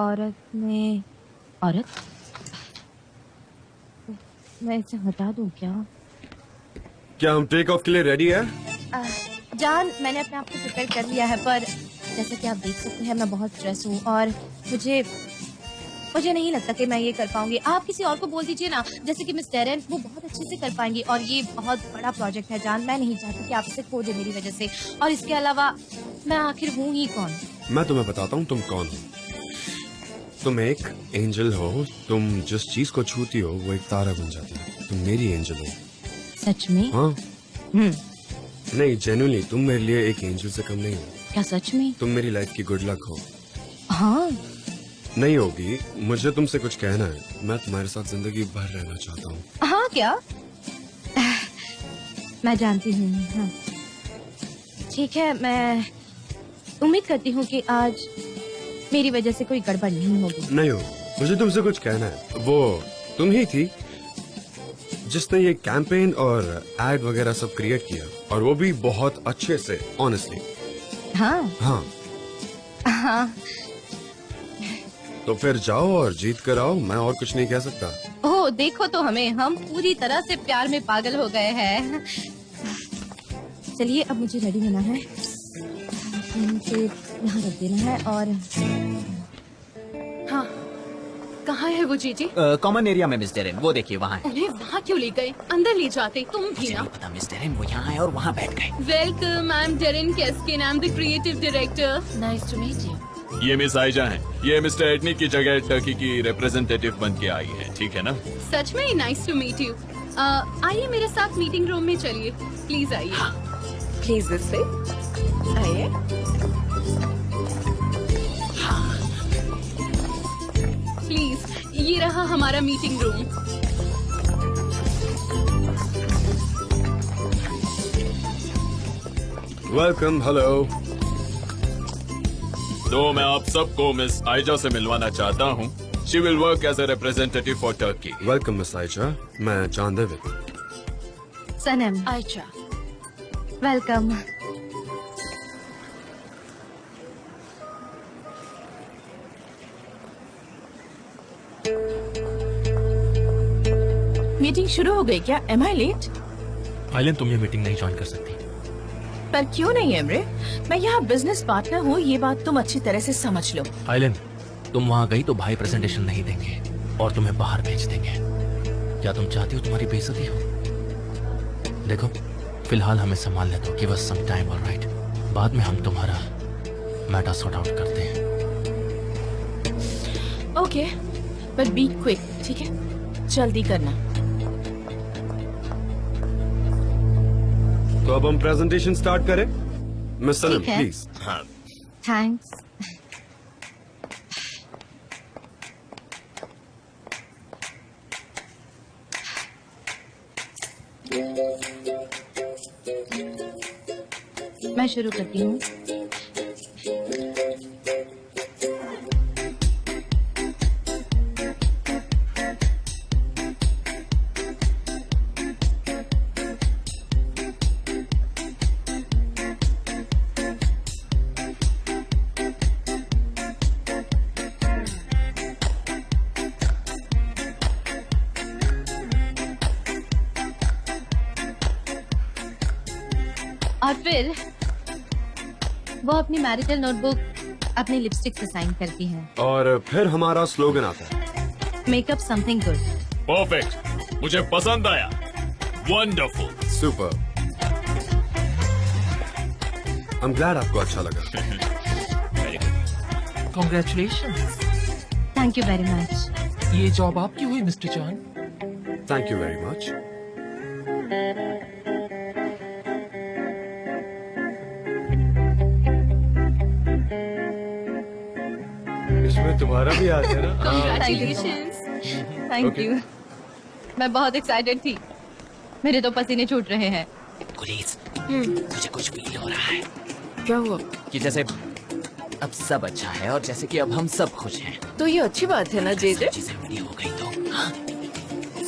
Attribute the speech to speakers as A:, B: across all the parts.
A: औरत मैं इसे हटा दूं क्या
B: हम टेक ऑफ के लिए रेडी है?
A: जान, मैंने अपने आप को प्रिपेयर कर लिया है, पर जैसा कि आप देख सकते हैं मैं बहुत स्ट्रेस हूँ और मुझे नहीं लगता कि मैं ये कर पाऊंगी। आप किसी और को बोल दीजिए ना, जैसे कि मिस डेरेन, वो बहुत अच्छे से कर पाएंगी। और ये बहुत बड़ा प्रोजेक्ट है जान, मैं नहीं चाहती कि आप इसे खो दे मेरी वजह से। और इसके अलावा मैं आखिर हूँ ही कौन?
B: मैं तुम्हें बताता हूँ तुम कौन हो। तुम एक एंजल हो। तुम जिस चीज को छूती हो वो एक तारा बन जाती है। तुम मेरी एंजल हो।
A: सच में?
B: हाँ। नहीं, जेन्युइनली तुम मेरे लिए एक एंजल से कम नहीं हो।
A: क्या सच में?
B: तुम मेरी लाइफ की गुड लक हो।
A: हाँ।
B: नहीं होगी। मुझे तुमसे कुछ कहना है। मैं तुम्हारे साथ जिंदगी भर रहना चाहता हूँ।
A: हाँ क्या? मैं जानती हूँ। हाँ ठीक है, मैं उम्मीद करती हूँ कि आज मेरी वजह से कोई गड़बड़ नहीं होगी।
B: नहीं हो। मुझे तुमसे कुछ कहना है। वो तुम ही थी जिसने ये कैंपेन और एड वगैरह सब क्रिएट किया, और वो भी बहुत अच्छे से, ऑनेस्टली।
A: हाँ
B: हाँ
A: हाँ।
B: तो फिर जाओ और जीत कर आओ। मैं और कुछ नहीं कह सकता।
A: ओह देखो तो हम पूरी तरह से प्यार में पागल हो गए हैं। चलिए अब मुझे रेडी होना है, मुझे यहाँ रख देना है। और
C: हाँ, कहाँ है वो जीजी?
D: कॉमन एरिया में मिस डेरेन, वो देखिए वहाँ है।
C: उन्हें वहाँ क्यों ले गए? अंदर ले जाते तुम भी
D: मुझे
C: ना।
D: नहीं पता मिस डेरेन, वो यहाँ है और वहाँ बैठ गए।
C: Welcome, I am Deren Keskin, I am the creative director.
A: Nice to meet you.
E: ये मिस आयजा हैं। ये मिस्टर एडनी की जगह टर्की की रिप्रेजेंटेटिव बन के आई है, ठीक है ना?
C: सच में नाइस टू मीट यू। आइए मेरे साथ मीटिंग रूम में चलिए, प्लीज आइए।
F: प्लीज दिस वे, आइए।
C: प्लीज, ये रहा हमारा मीटिंग रूम।
B: वेलकम। हेलो।
E: तो मैं आप सबको मिस आयजा से मिलवाना चाहता हूँ। She will work as a representative for Turkey.
B: Welcome miss Ayza. मैं John David.
A: Sanam.
C: Ayesha.
A: Welcome.
F: Meeting शुरू हो गई क्या? M I let?
G: आइलन, तुम ये मीटिंग नहीं ज्वाइन कर सकती।
F: पर क्यों नहीं एमरे? मैं यहाँ बिजनेस पार्टनर हूँ, ये बात तुम अच्छी तरह से समझ लो।
G: आइलन, तुम वहाँ गई तो भाई प्रेजेंटेशन नहीं देंगे और तुम्हें बाहर भेज देंगे। क्या तुम चाहती हो तुम्हारी बेइज्जती हो? देखो, फिलहाल हमें संभालने दो। Give us some time, alright? बाद में हम तुम्हारा मैटर सॉर्ट आउट करते हैं।
F: ओके, बट बी क्विक, ठीक है? जल्दी करना।
B: तो अब हम प्रेजेंटेशन स्टार्ट करें। मिस सनम
A: ठीक है।
B: प्लीज।
E: हाँ,
A: थैंक्स। मैं शुरू करती हूँ। और फिर वो अपनी मैरिटल नोटबुक अपनी लिपस्टिक से साइन करती है।
B: और फिर हमारा स्लोगन आता है,
A: मेकअप समथिंग गुड।
E: परफेक्ट। मुझे पसंद आया। Wonderful.
B: Super. I am glad आपको अच्छा लगा।
E: Very good.
H: Congratulations.
A: Thank you very much.
H: ये जॉब आपकी हुई mister John.
B: Thank you very much. इसमें तुम्हारा भी हाथ है ना?
C: Congratulations।
A: Thank you. मैं बहुत एक्साइटेड थी। मेरे तो पसीने छूट रहे हैं।
D: पुलिस, मुझे कुछ फील हो रहा है
F: क्या हुआ?
D: कि जैसे अब सब अच्छा है और जैसे कि अब हम सब खुश हैं।
F: तो ये अच्छी बात है ना जेजे?
D: सब चीजें उल्टी हो गई तो हाँ?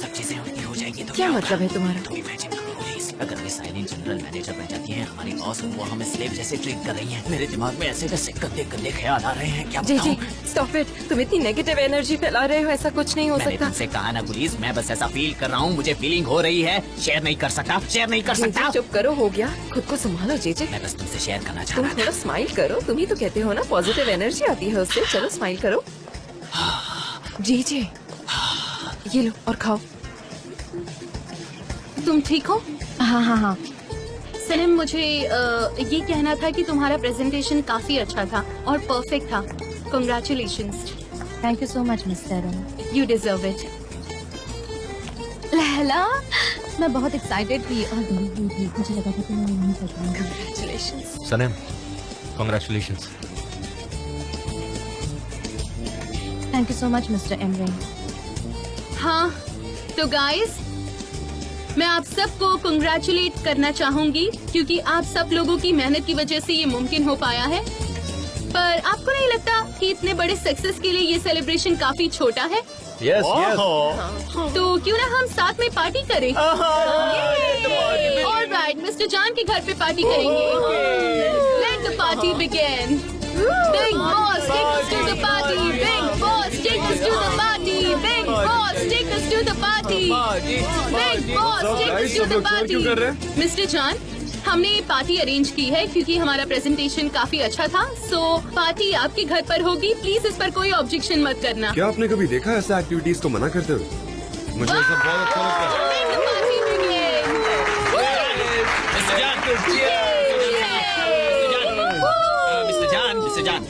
D: सब चीजें उल्टी हो जाएगी तो
F: क्या मतलब है तुम्हारा?
D: तुम इमेजिन करो पुलिस, अगर वे साइलेंट जनरल मैनेजर बन जाती हैं, हमारी बॉस वो हमें स्लेव जैसे ट्रीट कर रही हैं। मेरे दिमाग में ऐसे जैसे गंदे गंदे ख्याल आ रहे हैं। क्या
F: जेजे,
D: बताऊं?
I: स्टॉप इट, तुम इतनी नेगेटिव एनर्जी फैला रहे हो, ऐसा कुछ नहीं हो
D: मैंने
I: सकता।
D: तुमसे कहा ना गुलीज, मैं बस ऐसा फील कर रहा हूँ, मुझे फीलिंग हो रही है। शेयर नहीं कर सकता, शेयर नहीं कर सकता।
I: जेजे चुप करो, हो गया, खुद को संभालो जेजे।
D: मैं बस तुमसे शेयर करना चाह
I: तुम
D: रहा
I: थोड़ा स्माइल करो, तुम ही तो कहते हो ना पॉजिटिव एनर्जी आती है उससे। चलो स्माइल करो। जेजे ये लो और खाओ।
C: तुम ठीक हो?
A: हाँ हाँ हाँ।
C: सनम, मुझे ये कहना था कि तुम्हारा प्रेजेंटेशन काफी अच्छा था और परफेक्ट था। Congratulations.
A: Thank you so much mister.
C: You deserve it.
A: लहला, मैं बहुत एक्साइटेड थी और मुझे लगा था कि मैं नहीं कर पाऊंगी।
I: Congratulations।
G: Sanam, congratulations.
A: Thank you so much mister Emre.
C: हाँ, तो गाइस, मैं आप सबको कंग्रेचुलेट करना चाहूंगी क्योंकि आप सब लोगों की मेहनत की वजह से ये मुमकिन हो पाया है। पर आपको नहीं लगता कि इतने बड़े सक्सेस के लिए ये सेलिब्रेशन काफी छोटा है?
E: यस
C: तो क्यों ना हम साथ में पार्टी करें? ऑलराइट, मिस्टर जान के घर पे पार्टी करेंगे। Let the party begin. Big boss, take us to the party. Big boss, take us to the party. Big boss, take us to the party. Big boss, take us to the party.
B: क्यों कर रहे हैं?
C: Mister जान, हमने ये party arrange की है क्योंकि हमारा प्रेजेंटेशन काफी अच्छा था। सो पार्टी आपके घर पर होगी। प्लीज इस पर कोई ऑब्जेक्शन मत करना।
B: क्या आपने कभी देखा ऐसे एक्टिविटीज को मना करते हुए? मुझे ये सब बहुत अच्छा लगता है।
C: Make the party begin.
D: Mister जान,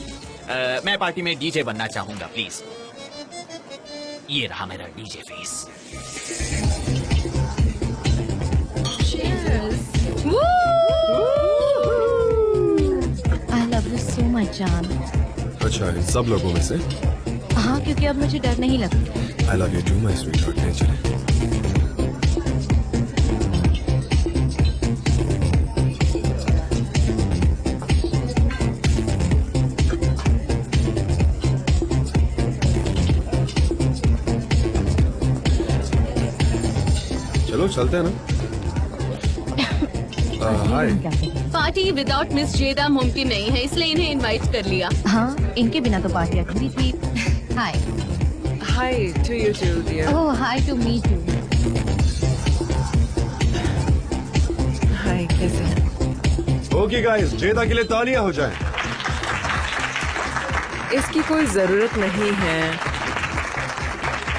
D: मैं पार्टी में डीजे बनना चाहूंगा प्लीज। ये रहा मेरा DJ face.
A: I love you so much जान।
B: अच्छा, इन सब लोगों में से
A: हाँ, क्योंकि अब मुझे डर नहीं लगता।
B: I love you too my sweetheart. नहीं चले। चलो चलते हैं ना। हाय।
C: पार्टी विदाउट मिस जेदा मुमकिन नहीं है, इसलिए इन्हें इनवाइट कर लिया।
A: हाँ, इनके बिना तो पार्टी अधूरी थी। Hi.
I: Hi to you too, dear.
A: Oh, hi to me too.
I: Hi, कैसे हैं?
B: ओके गाइस, जेदा के लिए तालियां हो जाएं।
I: इसकी कोई जरूरत नहीं है।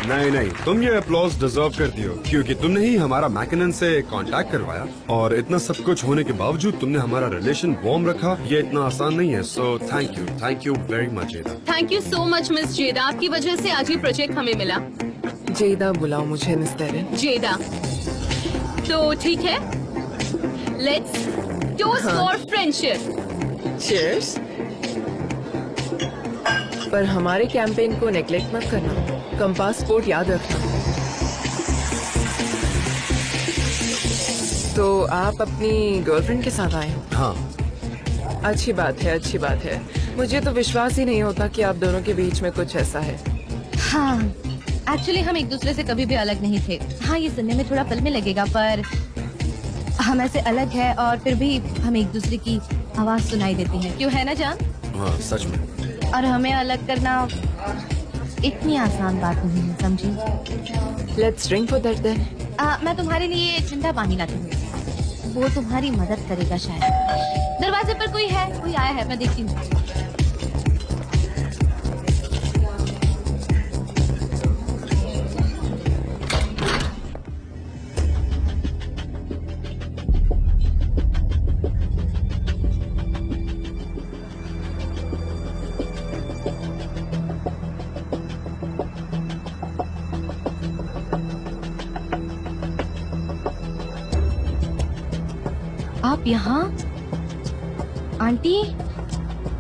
B: नहीं नहीं, तुम ये अप्लॉज डिजर्व करती हो क्योंकि तुमने ही हमारा मैकेनन से कांटेक्ट करवाया और इतना सब कुछ होने के बावजूद तुमने हमारा रिलेशन वार्म रखा। ये इतना आसान नहीं है। So thank you very much Ceyda.
C: Thank you so much miss Ceyda, आपकी वजह से आज ये प्रोजेक्ट हमें मिला।
I: जेदा बुलाओ मुझे निस्तेरिन।
C: जेदा, तो ठीक है, let's toast for friendship.
I: Cheers। पर हमारे कैंपेन को नेग्लेक्ट मत करना। कंपास पोर्ट याद रखना। तो आप अपनी गर्लफ्रेंड के साथ आए हो?
B: हाँ।
I: अच्छी बात है, अच्छी बात है। मुझे तो विश्वास ही नहीं होता कि आप दोनों के बीच में कुछ ऐसा है।
A: हाँ, एक्चुअली हम एक दूसरे से कभी भी अलग नहीं थे। हाँ, ये सुनने में थोड़ा पल में लगेगा पर हम ऐसे अलग है और फिर भी हम एक दूसरे की आवाज सुनाई देती है। क्यों, है ना जान?
B: हाँ, सच में।
A: और हमें अलग करना इतनी आसान बात नहीं है, समझी?
I: Let's drink for that then.
A: मैं तुम्हारे लिए ठंडा पानी लाती हूँ, वो तुम्हारी मदद करेगा शायद। दरवाजे पर कोई है, कोई आया है, मैं देखती हूँ। आप यहाँ? आंटी,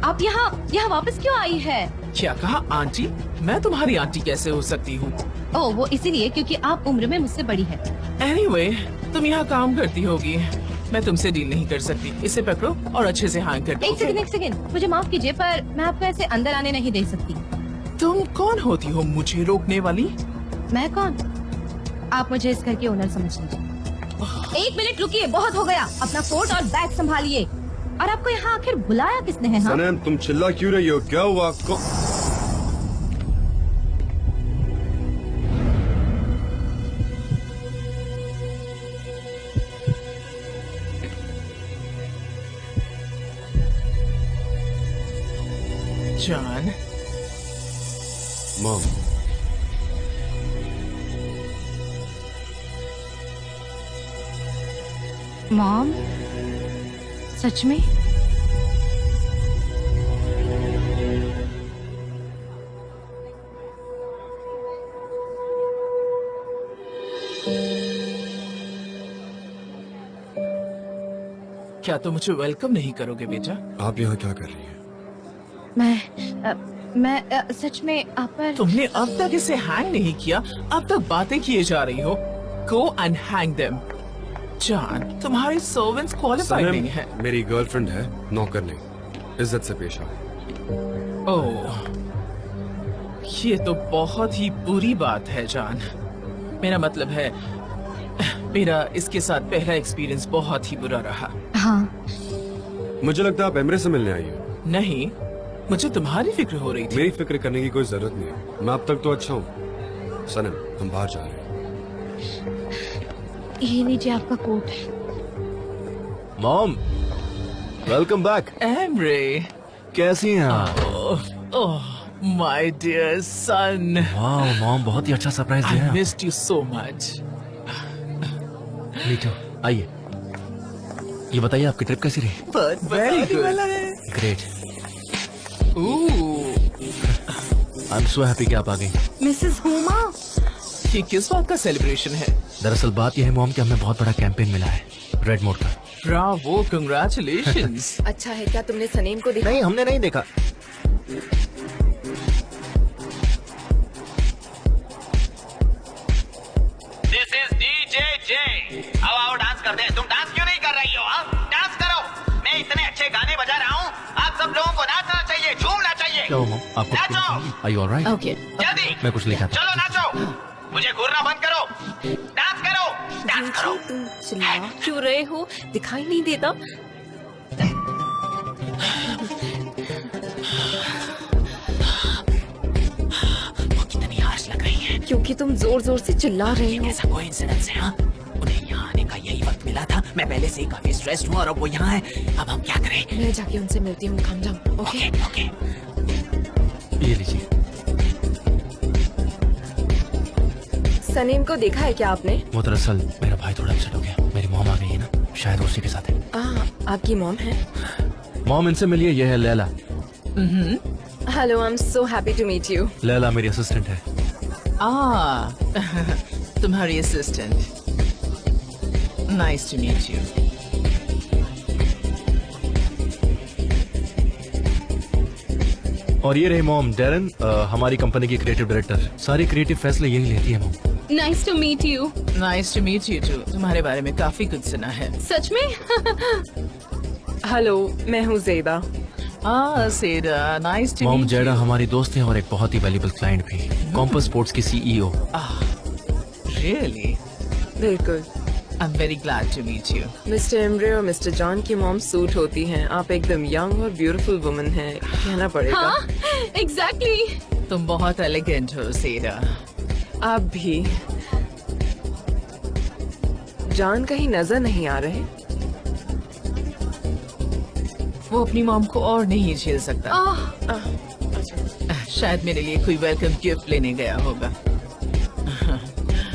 A: आप यहाँ वापस क्यों आई है?
F: क्या कहा आंटी? मैं तुम्हारी आंटी कैसे हो सकती हूँ?
A: ओह, वो इसीलिए क्योंकि आप उम्र में मुझसे बड़ी है।
F: एनीवे, तुम यहाँ काम करती होगी, मैं तुमसे डील नहीं कर सकती। इसे पकड़ो और अच्छे से हैंग कर दो।
A: एक सेकंड, मुझे माफ कीजिए पर मैं आपको ऐसे अंदर आने नहीं दे सकती।
F: तुम कौन होती हो मुझे रोकने वाली?
A: मैं कौन? आप मुझे इस घर के ओनर समझ लीजिए। एक मिनट रुकिए, बहुत हो गया। अपना कोट और बैग संभालिए। और आपको यहाँ आखिर बुलाया किसने है? हाँ?
B: सनम, तुम चिल्ला क्यों रही हो? क्या हुआ?
F: जान।
B: मॉम,
A: मॉम, सच में?
F: क्या तुम मुझे वेलकम नहीं करोगे बेटा?
B: आप यहाँ क्या कर रही हैं?
A: मैं सच में आप पर
F: तुमने अब तक इसे हैंग नहीं किया, अब तक बातें किए जा रही हो। Go and hang them. जान, तुम्हारे सर्वेंट्स क्वालिफाइड नहीं है।
B: सनम मेरी गर्लफ्रेंड है, नौकर नहीं। इज्जत से पेश आओ।
F: ओह, ये तो बहुत ही बुरी बात है जान। मेरा मतलब है, मेरा इसके साथ पहला एक्सपीरियंस बहुत ही बुरा रहा।
A: हाँ,
B: मुझे लगता है आप एमरे से मिलने आई हो।
F: नहीं, मुझे तुम्हारी फिक्र हो रही थी।
B: मेरी फिक्र करने की कोई जरूरत नहीं है, मैं अब तक तो अच्छा हूँ। सनम, हम बाहर जा रहे हैं।
A: ये लीजिए आपका coat.
G: Mom, welcome back.
F: Emre,
G: कैसी हैं आप?
F: ओह माय डियर सन,
G: वाह मॉम, बहुत ही अच्छा सरप्राइज
F: आई
G: दिया है।
F: Missed you so much.
G: मीठो, आइए। ये बताइए आपकी ट्रिप कैसी रही?
F: Very good.
G: Great. I am so happy कि आप आ गई।
A: मिसेस हुमा,
F: ये किस बात का सेलिब्रेशन है?
G: दरअसल बात यह है मॉम कि हमें बहुत बड़ा कैंपेन मिला है रेड मोड का।
F: Bravo, congratulations.
I: अच्छा है, क्या तुमने सनीम को देखा?
G: नहीं, हमने नहीं देखा।
D: दिस इज डीजे जे। अब आओ डांस करते हैं। तुम डांस क्यों नहीं कर रही हो? डांस करो। मैं इतने अच्छे गाने बजा रहा हूँ, आप सब लोगों को नाचना चाहिए, झूमना चाहिए।
G: क्या हुआ मॉम? आपको
D: नाचो।
G: Are you all right?
I: Okay,
D: जल्दी
G: मैं कुछ लिखा था।
D: चलो नाचो। मुझे घूरना बंद करो। डांस करो, डांस करो।
I: तुम चिल्ला क्यों रहे हो? दिखाई नहीं देता?
D: वो कितनी हार्श लग रही है।
I: क्योंकि तुम जोर जोर से चिल्ला रहे हो।
D: ऐसा कोइंसिडेंस है? हाँ, उन्हें यहाँ आने का यही वक्त मिला था। मैं पहले से ही काफी स्ट्रेस्ड हूँ और अब वो यहाँ है। अब हम क्या करें?
I: मैं जाके उनसे मिलती हूँ। काम जाओ। Okay,
D: okay okay.
G: ये लीजिए।
I: सनीम को देखा है क्या आपने?
G: वो दरअसल मेरा भाई थोड़ा अपसेट हो गया। मेरी मॉम आ गई है ना, शायद उसी के साथ है।
I: आपकी मॉम है?
G: मॉम, इनसे मिलिए, ये है Leyla.
I: Hello, I am so happy to meet you.
G: Leyla मेरी असिस्टेंट है।
F: तुम्हारी assistant. Nice to meet you.
G: और ये रही मॉम डेरन, हमारी कंपनी की क्रिएटिव डायरेक्टर। सारी क्रिएटिव फैसले यही लेती है mom.
C: Nice to meet you.
F: Nice to meet you too. तुम्हारे बारे में काफी कुछ सुना है।
C: सच में?
I: हेलो, मैं हूँ Ceyda.
F: Sera, nice to
G: mom,
F: meet
G: Ceyda
F: you.
G: हमारी दोस्त है और एक बहुत ही वैल्यूबल क्लाइंट भी। कॉम्पस स्पोर्ट्स की सीईओ।
F: रियली?
I: बिल्कुल।
F: I am very glad to meet you.
I: Mister Emre और मिस्टर जॉन की मॉम सूट होती हैं। आप एकदम यंग और ब्यूटीफुल वुमन हैं, कहना पड़ेगा।
C: हाँ, एग्जैक्टली।
F: तुम बहुत एलिगेंट हो सेरा।
I: आप भी। जॉन कहीं नजर नहीं आ रहे।
F: वो अपनी मॉम को और नहीं झेल सकता। शायद मेरे लिए कोई वेलकम गिफ्ट लेने गया होगा।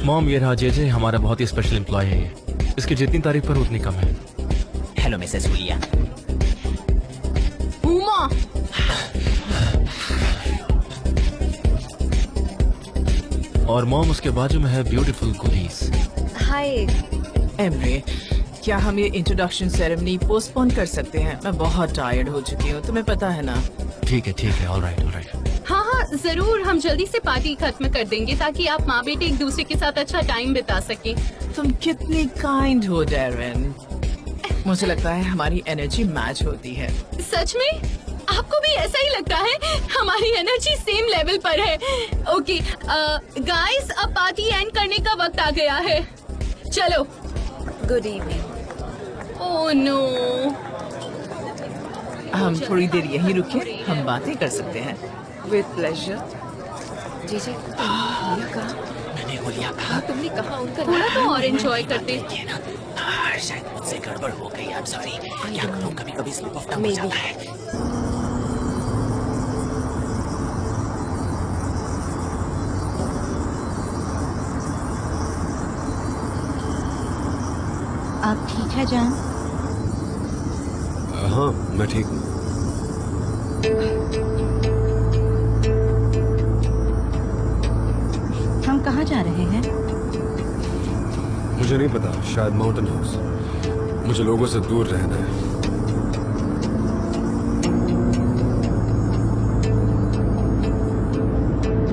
G: मॉम, ये रहा जेजे, हमारा बहुत ही स्पेशल एम्प्लॉय है ये। इसकी जितनी तारीफ पर उतनी कम है।
D: हेलो मिसेस हुलिया।
C: हुमा,
G: और मॉम, उसके बाजू में है ब्यूटीफुल गुलीस।
I: हाय।
F: एमरे, क्या हम ये इंट्रोडक्शन सेरेमनी पोस्टपोन कर सकते हैं? मैं बहुत टायर्ड हो चुकी हूँ, तुम्हें पता है ना।
G: ठीक है, ऑल राइट, ऑल राइट।
C: हाँ हाँ जरूर, हम जल्दी से पार्टी खत्म कर देंगे ताकि आप माँ बेटे एक दूसरे के साथ अच्छा टाइम बिता सकें।
F: तुम कितनी काइंड हो डेरन। मुझे लगता है हमारी एनर्जी मैच होती है।
C: सच में? आपको भी ऐसा ही लगता है? हमारी एनर्जी सेम लेवल पर है। ओके गाइस, अब पार्टी एंड करने का वक्त आ गया है। चलो।
I: Good evening.
C: Oh no.
F: हम थोड़ी देर यहीं रुके, हम बातें कर सकते हैं।
I: With pleasure. जी जी, तुमने कहा?
D: मैंने हुलिया कहा।
I: तुमने कहा उनका
C: थोड़ा तो और एंजॉय करते।
D: ये ना, शायद मुझसे गड़बड़ हो गई। I am sorry. क्या करूं, कभी कभी स्लिप ऑफ टंग हो
I: Maybe.
D: जाता है।
A: आप ठीक है जान?
B: हाँ मैं ठीक हूँ।
A: हम कहाँ जा रहे हैं?
B: मुझे नहीं पता, शायद माउंटेन हाउस। मुझे लोगों से दूर रहना है।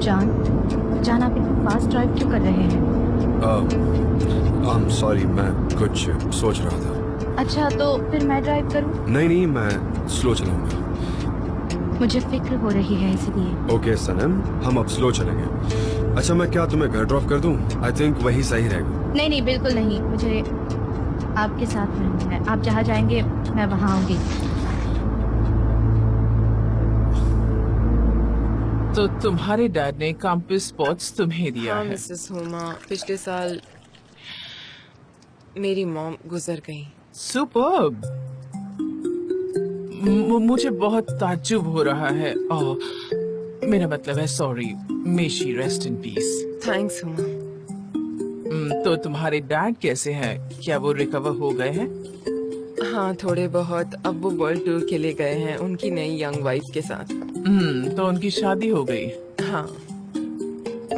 A: जान आप इतना फास्ट ड्राइव क्यों कर रहे हैं?
B: सॉरी, मैं कुछ सोच रहा था।
A: अच्छा तो फिर मैं ड्राइव करूं?
B: नहीं, मैं स्लो चलाऊंगा।
A: मुझे फिक्र हो रही है इसलिए।
B: ओके सनम, हम अब स्लो चलेंगे। अच्छा मैं क्या तुम्हें घर ड्रॉप कर दूं? आई थिंक वही सही रहेगा।
A: नहीं बिल्कुल नहीं, मुझे आपके साथ रहना है। आप जहाँ जाएंगे मैं वहाँ आऊंगी।
F: तो तुम्हारे डैड ने कैंपस स्पोर्ट्स तुम्हें दिया
I: हाँ
F: है?
I: मिसेस हुमा, पिछले साल मेरी मॉम गुजर गई।
F: सुपर्ब। मुझे बहुत ताज्जुब हो रहा है। मेरा मतलब है sorry, may she rest in peace.
I: Thanks Huma.
F: तो तुम्हारे डैड कैसे हैं? क्या वो रिकवर हो गए हैं?
I: हाँ थोड़े बहुत। अब वो वर्ल्ड टूर के लिए गए हैं उनकी नई यंग वाइफ के साथ।
F: तो उनकी शादी हो गई?
I: हाँ।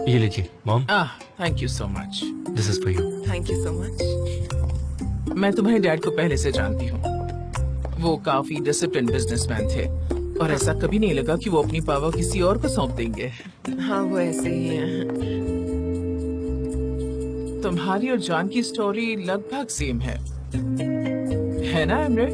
G: ये लीजिए mom.
F: Thank you so much.
G: This is for you.
I: Thank you so much.
F: मैं तुम्हारे डैड को पहले से जानती हूँ। वो काफी डिसिप्लिन बिजनेसमैन थे और ऐसा कभी नहीं लगा कि वो अपनी पावर किसी और को सौंप देंगे।
I: हाँ वो ऐसे ही हैं।
F: तुम्हारी और जान की स्टोरी लगभग सेम है ना एमरे?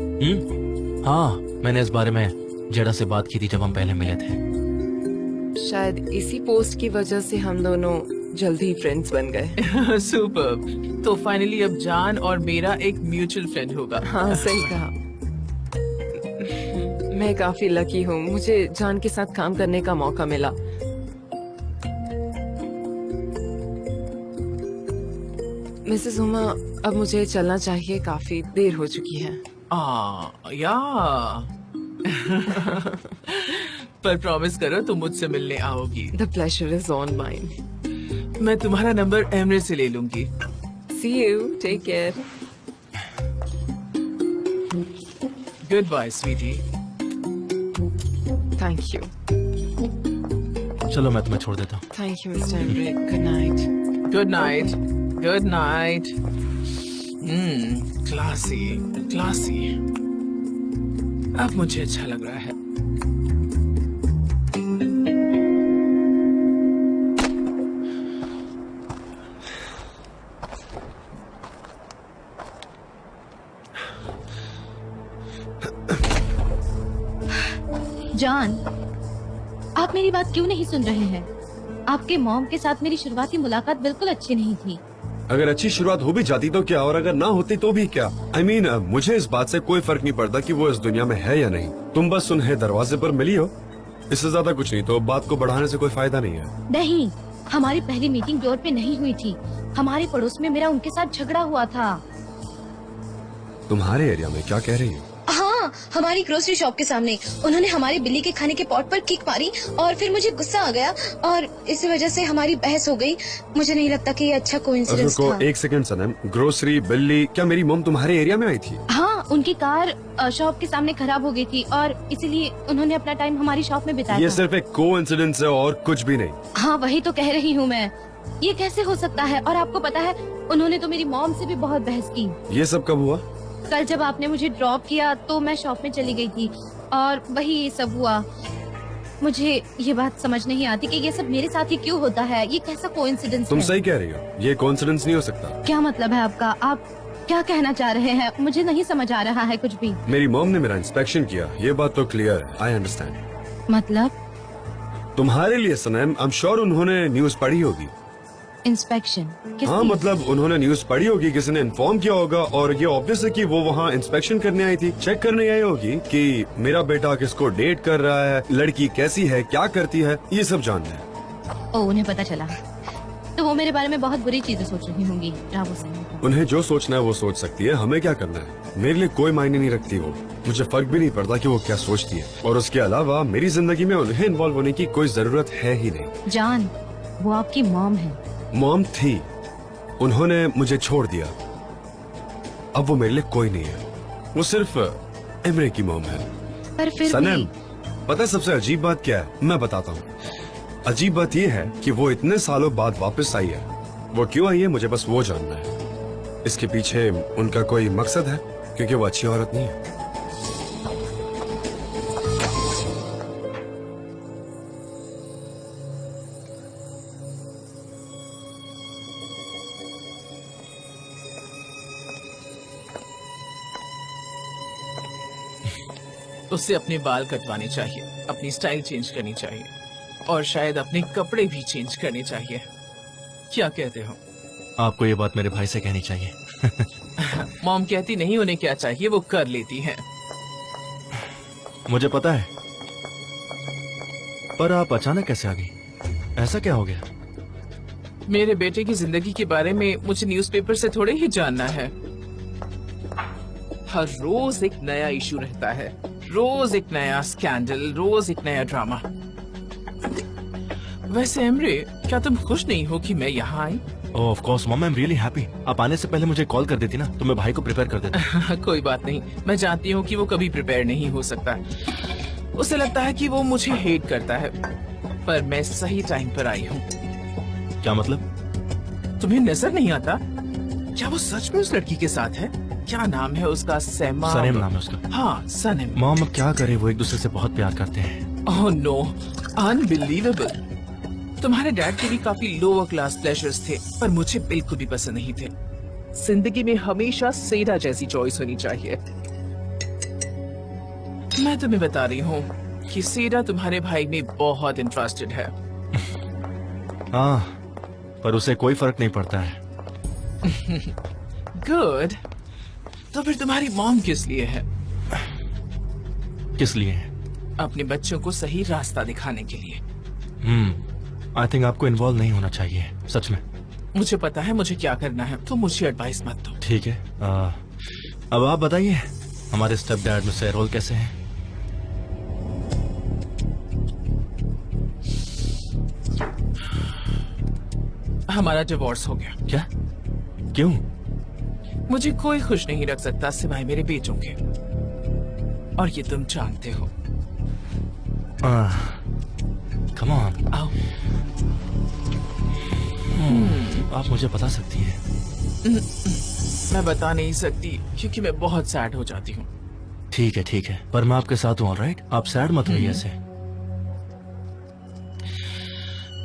G: हाँ, मैंने इस बारे में जेडा से बात की थी जब हम पहले मिले थे।
I: शायद इसी पोस्ट की वजह से हम दोनों जल्दी ही फ्रेंड्स बन गए।
F: सुपर। तो फाइनली अब जान और मेरा एक म्यूचुअल फ्रेंड होगा।
I: हाँ सही कहा। मैं काफी लकी हूँ, मुझे जान के साथ काम करने का मौका मिला। मिसेस हुमा, अब मुझे चलना चाहिए, काफी देर हो चुकी है।
F: या पर प्रॉमिस करो तुम मुझसे मिलने आओगी।
I: The pleasure is on mine.
F: मैं तुम्हारा नंबर एमरे से ले लूंगी।
I: See you, take care.
F: Goodbye sweetie.
I: Thank you.
G: चलो मैं तुम्हें छोड़ देता हूँ।
I: Thank you mister Emre. Good night.
F: Good night. Good night. Classy classy. अब मुझे अच्छा लग रहा है।
A: जान, आप मेरी बात क्यों नहीं सुन रहे हैं? आपके मॉम के साथ मेरी शुरुआती मुलाकात बिल्कुल अच्छी नहीं थी।
B: अगर अच्छी शुरुआत हो भी जाती तो क्या, और अगर ना होती तो भी क्या। I mean, मुझे इस बात से कोई फर्क नहीं पड़ता कि वो इस दुनिया में है या नहीं। तुम बस उन्हें दरवाजे पर मिली हो, इससे ज्यादा कुछ नहीं। तो बात को बढ़ाने से कोई फायदा नहीं है।
A: नहीं, हमारी पहली मीटिंग डोर पे नहीं हुई थी। हमारे पड़ोस में मेरा उनके साथ झगड़ा हुआ था।
B: तुम्हारे एरिया में? क्या कह रही हो?
A: हाँ, हमारी ग्रोसरी शॉप के सामने उन्होंने हमारे बिल्ली के खाने के पॉट पर किक मारी और फिर मुझे गुस्सा आ गया और इस वजह से हमारी बहस हो गई। मुझे नहीं लगता कि ये अच्छा कोइंसिडेंस था।
B: एक सेकंड सनम, ग्रोसरी बिल्ली, क्या मेरी मॉम तुम्हारे एरिया में आई थी?
A: हाँ, उनकी कार शॉप के सामने खराब हो गई थी और इसीलिए उन्होंने अपना टाइम हमारी शॉप में बिताया।
B: ये सिर्फ एक कोइंसिडेंस है और कुछ भी नहीं।
A: हाँ वही तो कह रही हूँ मैं। ये कैसे हो सकता है? और आपको पता है उन्होंने तो मेरी मॉम से भी बहुत बहस की।
B: ये सब कब हुआ?
A: कल जब आपने मुझे ड्रॉप किया तो मैं शॉप में चली गई थी और वही ये सब हुआ। मुझे ये बात समझ नहीं आती कि ये सब मेरे साथ ही क्यों होता है। ये कैसा कोइंसिडेंस है?
B: तुम सही कह रही हो, ये कोइंसिडेंस नहीं हो सकता।
A: क्या मतलब है आपका? आप क्या कहना चाह रहे हैं? मुझे नहीं समझ आ रहा है कुछ भी।
B: मेरी मॉम ने मेरा इंस्पेक्शन किया, ये बात तो क्लियर है। I understand.
A: मतलब?
B: तुम्हारे लिए सनम, आई एम श्योर उन्होंने न्यूज पढ़ी होगी।
A: इंस्पेक्शन?
B: हाँ मतलब उन्होंने न्यूज पढ़ी होगी, किसी ने इन्फॉर्म किया होगा और ये ऑब्वियस है कि वो वहाँ इंस्पेक्शन करने आई थी। चेक करने आई होगी कि मेरा बेटा किसको डेट कर रहा है, लड़की कैसी है, क्या करती है, ये सब जानना है।
A: ओ, उन्हें पता चला तो वो मेरे बारे में बहुत बुरी चीजें सोच रही होंगी।
B: उन्हें जो सोचना है वो सोच सकती है, हमें क्या करना है? मेरे लिए कोई मायने नहीं रखती वो। मुझे फर्क भी नहीं पड़ता कि वो क्या सोचती है और उसके अलावा मेरी जिंदगी में उन्हें इन्वॉल्व होने की कोई जरूरत है ही नहीं।
A: जान, वो आपकी मॉम है।
B: मॉम थी, उन्होंने मुझे छोड़ दिया। अब वो मेरे लिए कोई नहीं है, वो सिर्फ एमरे की मॉम है।
A: पर फिर
B: सनम,
A: भी
B: पता है सबसे अजीब बात क्या है? मैं बताता हूँ। अजीब बात ये है कि वो इतने सालों बाद वापस आई है। वो क्यों आई है मुझे बस वो जानना है। इसके पीछे उनका कोई मकसद है, क्योंकि वो अच्छी औरत नहीं है।
F: उससे अपने बाल कटवाने चाहिए, अपनी स्टाइल चेंज करनी चाहिए और शायद अपने कपड़े भी चेंज करने चाहिए। क्या कहते हो?
G: आपको ये बात मेरे भाई से कहनी चाहिए।
F: मॉम कहती नहीं उन्हें क्या चाहिए वो कर लेती हैं।
G: मुझे पता है, पर आप अचानक कैसे आ गई? ऐसा क्या हो गया?
F: मेरे बेटे की जिंदगी के बारे में मुझे न्यूज़पेपर से थोड़े ही जानना है। हर रोज एक नया इशू रहता है, रोज एक नया स्कैंडल, रोज एक नया ड्रामा। वैसे एमरे, क्या तुम खुश नहीं हो कि मैं यहाँ आई?
G: Of course mom, I am really happy. आप आने से पहले मुझे कॉल कर देती ना, तो मैं भाई को प्रिपेयर कर देता।
F: कोई बात नहीं, मैं जानती हूँ कि वो कभी प्रिपेयर नहीं हो सकता। उसे लगता है कि वो मुझे हेट करता है, पर मैं सही टाइम पर आई हूँ।
G: क्या मतलब?
F: तुम्हें नजर नहीं आता? क्या वो सच में उस लड़की के साथ है? क्या नाम है उसका? सैमा।
G: सनेम नाम है उसका।
F: हाँ, सनेम।
G: मॉम, अब क्या करे, वो एक दूसरे से बहुत प्यार करते हैं।
F: Oh no, unbelievable. तुम्हारे डैड के भी काफी लोअर क्लास प्लेजर्स थे, पर मुझे बिल्कुल भी पसंद नहीं थे। जिंदगी में हमेशा सेरा जैसी चॉइस होनी चाहिए। मैं तुम्हें बता रही हूँ कि सेरा तुम्हारे भाई में बहुत इंटरेस्टेड है।
G: हाँ, पर उसे कोई फर्क नहीं पड़ता है।
F: गुड। तो फिर तुम्हारी मॉम किस लिए है?
G: किस लिए है?
F: अपने बच्चों को सही रास्ता दिखाने के लिए।
G: आई थिंक आपको इन्वॉल्व नहीं होना चाहिए, सच में।
F: मुझे पता है मुझे क्या करना है, तो मुझे एडवाइस मत दो।
G: ठीक है। अब आप बताइए, हमारे स्टेप डैड में से रोल कैसे हैं?
F: हमारा डिवोर्स हो गया।
G: क्या? क्यों?
F: मुझे कोई खुश नहीं रख सकता सिवाय मेरे बेटों के, और ये तुम जानते हो।
G: Come on.
F: आओ।
G: आप मुझे बता सकती हैं?
F: मैं बता नहीं सकती क्योंकि मैं बहुत सैड हो जाती हूँ।
G: ठीक है, पर मैं आपके साथ हूँ, ऑलराइट? आप सैड मत होइए ऐसे।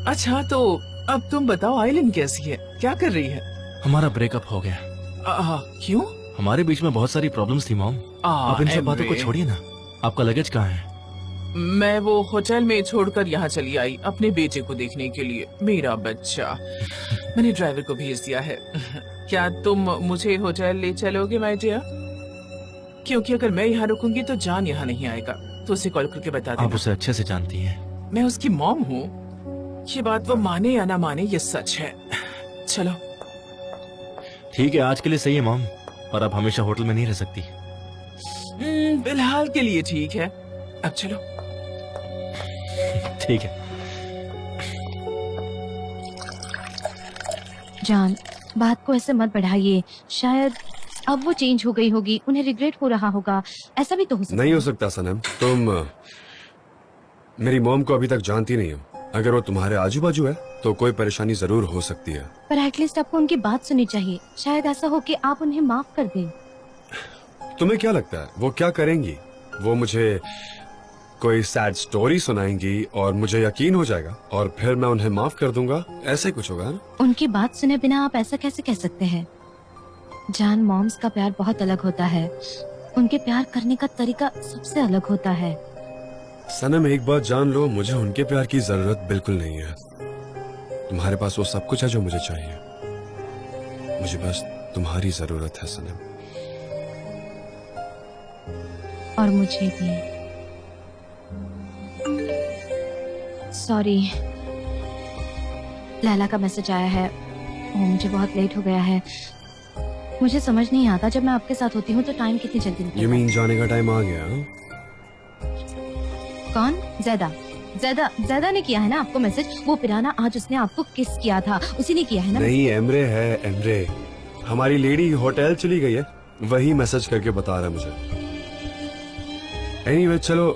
F: अच्छा, तो अब तुम बताओ, आइलिन कैसी है? क्या कर रही है?
G: हमारा ब्रेकअप हो गया।
F: क्यों?
G: हमारे बीच में बहुत सारी प्रॉब्लम्स थी मॉम। आप इन सब बातों को छोड़िए ना। आपका लगेज कहाँ है?
F: मैं वो होटल में छोड़कर यहाँ चली आई अपने बेटे को देखने के लिए। मेरा बच्चा। मैंने ड्राइवर को भेज दिया है। क्या तुम मुझे होटल ले चलोगे माय डियर? क्योंकि अगर मैं यहाँ रुकूंगी तो जान यहाँ नहीं आएगा, तो उसे कॉल करके बता देना।
G: आप उसे अच्छे से जानती हैं।
F: मैं उसकी मॉम हूँ। ये बात वो माने या ना माने, ये सच है। चलो।
G: ठीक है, आज के लिए सही है मॉम, पर अब हमेशा होटल में नहीं रह सकती।
F: फिलहाल के लिए ठीक है, अब चलो।
G: ठीक है।
A: जान, बात को ऐसे मत बढ़ाइए। शायद अब वो चेंज हो गई होगी, उन्हें रिग्रेट हो रहा होगा। ऐसा भी तो हो सकता
B: नहीं हो सकता सनम, तुम मेरी मॉम को अभी तक जानती नहीं हो। अगर वो तुम्हारे आजू बाजू है तो कोई परेशानी जरूर हो सकती है।
A: पर एटलीस्ट आपको उनकी बात सुननी चाहिए। शायद ऐसा हो कि आप उन्हें माफ कर दें।
B: तुम्हें क्या लगता है वो क्या करेंगी? वो मुझे कोई सैड स्टोरी सुनाएंगी और मुझे यकीन हो जाएगा और फिर मैं उन्हें माफ कर दूंगा, ऐसा ही कुछ होगा ना?
A: उनकी बात सुने बिना आप ऐसा कैसे कह सकते हैं? जान, मॉम्स का प्यार बहुत अलग होता है। उनके प्यार करने का तरीका सबसे अलग होता है।
B: सनम, एक बात जान लो, मुझे उनके प्यार की जरूरत बिल्कुल नहीं है। तुम्हारे पास वो सब कुछ है जो मुझे चाहिए। मुझे बस तुम्हारी जरूरत है सनम।
A: और मुझे भी। सॉरी, लैला का मैसेज आया है। मुझे बहुत लेट हो गया है। मुझे समझ नहीं आता, जब मैं आपके साथ होती हूँ तो टाइम कितनी जल्दी निकलता है।
B: You mean जाने का टाइम आ गया?
A: कौन? ज़ैदा ने किया है ना आपको मैसेज? वो पिराना, आज उसने आपको किस किया था, उसी ने किया है ना?
B: नहीं, एमरे है, एमरे। हमारी लेडी होटल चली गई है, वही मैसेज करके बता रहा है मुझे। एनीवे चलो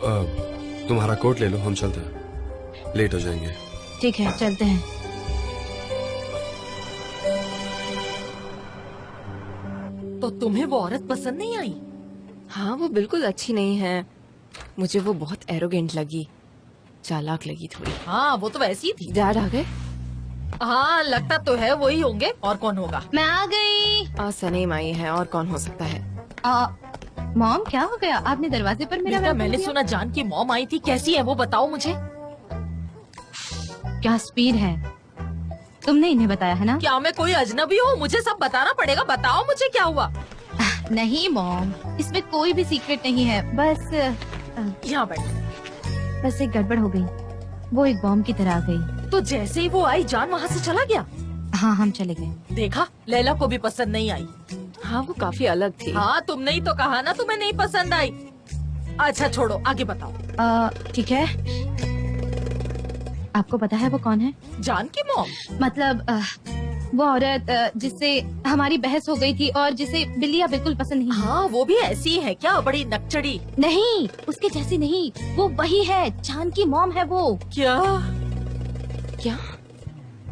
B: तुम्हारा कोट ले लो, हम चलते हैं, लेट हो जाएंगे।
A: ठीक है, चलते हैं।
H: तो तुम्हें वो औरत पसंद नहीं आई?
I: हाँ, वो बिल्कुल अच्छी नहीं है। मुझे वो बहुत एरोगेंट लगी, चालाक लगी थोड़ी।
H: हाँ, वो तो वैसी ही थी।
I: डैड आ गए?
H: हाँ, लगता तो है वही होंगे, और कौन होगा?
A: मैं आ गई।
I: सनीम आई है, और कौन हो सकता है?
A: मॉम, क्या हो गया? आपने दरवाजे पर मेरा
H: बेटा,
A: वेलकम
H: मैंने
A: किया?
H: सुना जान की मॉम आई थी, कैसी है वो बताओ मुझे।
A: क्या स्पीड है? तुमने इन्हें बताया है ना?
H: क्या मैं कोई अजनबी हूँ? मुझे सब बताना पड़ेगा, बताओ मुझे क्या हुआ।
A: नहीं मॉम, इसमें कोई भी सीक्रेट नहीं है, बस
H: यहाँ बैठ।
A: बस एक गड़बड़ हो गई। वो एक बॉम्ब की तरह आ गई।
H: तो जैसे ही वो आई जान वहाँ से चला गया।
A: हाँ, हम चले गए।
H: देखा, लैला को भी पसंद नहीं आई।
I: हाँ, वो काफी अलग थी।
H: हाँ, तुमने ही तो कहा ना तुम्हें नहीं पसंद आई। अच्छा छोड़ो, आगे बताओ।
A: ठीक है, आपको पता है वो कौन है?
H: जान की मॉम?
A: मतलब वो औरत जिससे हमारी बहस हो गई थी और जिसे बिल्लियाँ बिल्कुल पसंद नहीं।
H: हाँ, वो भी ऐसी है क्या? बड़ी नकचड़ी?
A: नहीं, उसके जैसी नहीं, वो वही है, जान की मॉम है वो।
H: क्या?
I: क्या?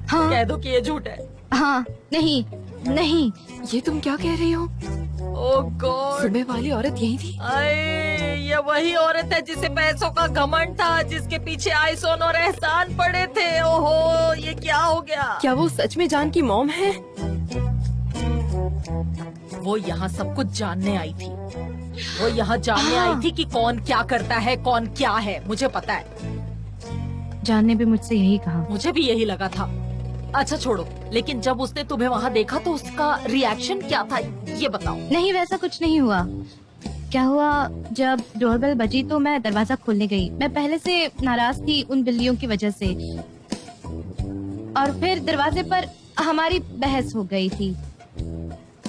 A: हाँ,
H: कह दो कि ये झूठ है।
A: हाँ, नहीं नहीं,
I: ये तुम क्या कह रही हो?
H: ओह गॉड,
I: सुबह वाली औरत यही थी?
H: अरे ये वही औरत है जिसे पैसों का घमंड था, जिसके पीछे आईसोन और एहसान पड़े थे। ओहो, ये क्या हो गया?
I: क्या वो सच में जान की मॉम है?
H: वो यहाँ सब कुछ जानने आई थी। वो यहाँ जानने आई थी कि कौन क्या करता है, कौन क्या है। मुझे पता है,
A: जान ने भी मुझसे यही कहा।
H: मुझे भी यही लगा था। अच्छा छोड़ो, लेकिन जब उसने तुम्हें वहाँ देखा तो उसका रिएक्शन क्या था, ये बताओ।
A: नहीं, वैसा कुछ नहीं हुआ। क्या हुआ, जब डोरबेल बजी तो मैं दरवाजा खोलने गई। मैं पहले से नाराज थी उन बिल्लियों की वजह से, और फिर दरवाजे पर हमारी बहस हो गई थी,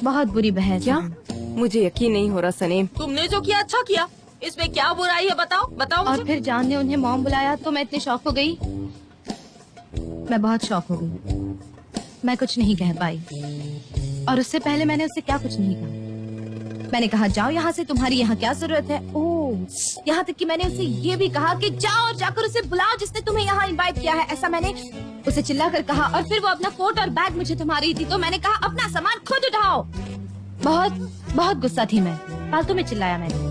A: बहुत बुरी बहस।
I: क्या? मुझे यकीन नहीं हो रहा सनीम।
H: तुमने जो किया अच्छा किया, इसमें क्या बुराई है? बताओ बताओ
A: और
H: मुझे।
A: फिर जान ने उन्हें मॉम बुलाया तो मैं इतनी शॉक हो गई, मैं बहुत शॉक हो गई। मैं कुछ नहीं कह पाई, और उससे पहले मैंने उससे क्या कुछ नहीं कहा। मैंने कहा जाओ यहाँ से, तुम्हारी यहाँ क्या जरूरत है। ओह, यहाँ तक कि मैंने उसे ये भी कहा कि जाओ और जाकर उसे बुलाओ जिसने तुम्हें यहाँ इनवाइट किया है। ऐसा मैंने उसे चिल्ला कर कहा, और फिर वो अपना कोट और बैग मुझे थमा रही थी तो मैंने कहा अपना सामान खुद उठाओ। बहुत बहुत गुस्सा थी मैं, फालतू में चिल्लाया मैंने।